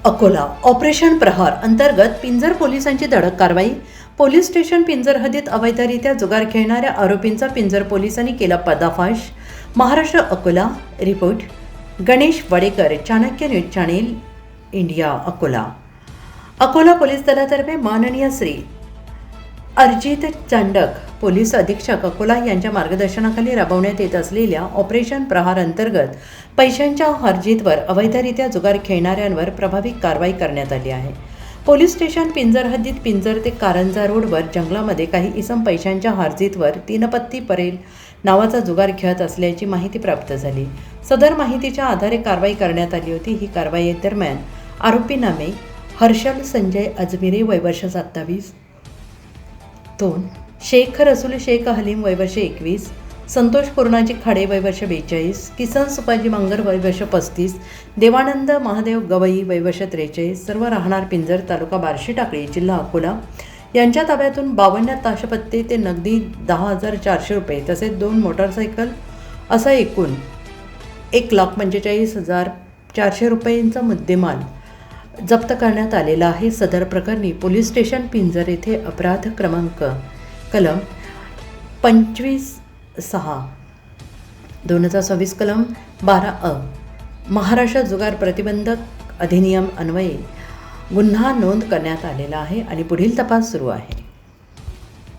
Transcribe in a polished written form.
Akola operation प्रहार अंतर्गत पिंजर पोलिसांची धडक कारवाई. पोलीस स्टेशन पिंजर हद्दीत अवैधरित्या जुगार खेळणाऱ्या आरोपींचा पिंजर पोलिसांनी केला पर्दाफाश. Maharashtra Akola report Ganesh Wadekar, Chanakya news channel India Akola. Akola police दलातर्फे माननीय श्री अरिजित चांडक पोलीस अधीक्षक अकोला यांच्या मार्गदर्शनाखाली राबवण्यात येत असलेल्या ऑपरेशन प्रहार अंतर्गत पैशांच्या हरजीतवर अवैधरित्या जुगार खेळणाऱ्यांवर प्रभावी कारवाई करण्यात आली आहे. पोलीस स्टेशन पिंजर हद्दीत पिंजर ते कारंजा रोडवर जंगलामध्ये काही इसम पैशांच्या हरजीतवर तीनपत्ती परेल नावाचा जुगार खेळत असल्याची माहिती प्राप्त झाली. सदर माहितीच्या आधारे कारवाई करण्यात आली होती. ही कारवाई दरम्यान आरोपी नामे हर्षल संजय अजमिरे वय वर्ष 27, 2 शेख रसूल शेख हलीम वय वर्ष 21, संतोष पूर्णाजी खाडे वय वर्ष 42, किसन सुपाजी मंगर वय वर्ष 35, देवानंद महादेव गवई वय वर्ष 43, सर्व राहणार पिंजर तालुका बार्शी टाकळी जिल्हा अकोला यांच्या ताब्यातून 52 ताशपत्ते ते नगदी 10,400 रुपये तसेच 2 मोटारसायकल असा एकूण 1,45,400 रुपयांचा मुद्देमाल जप्त करण्यात आलेला आहे. सदर प्रकरणी पोलीस स्टेशन पिंजर येथे अपराध क्रमांक कलम 25/6/2026 कलम 12 महाराष्ट्र जुगार प्रतिबंधक अधिनियम अन्वये गुन्हा नोंद करण्यात आलेला आहे आणि पुढील तपास सुरू आहे.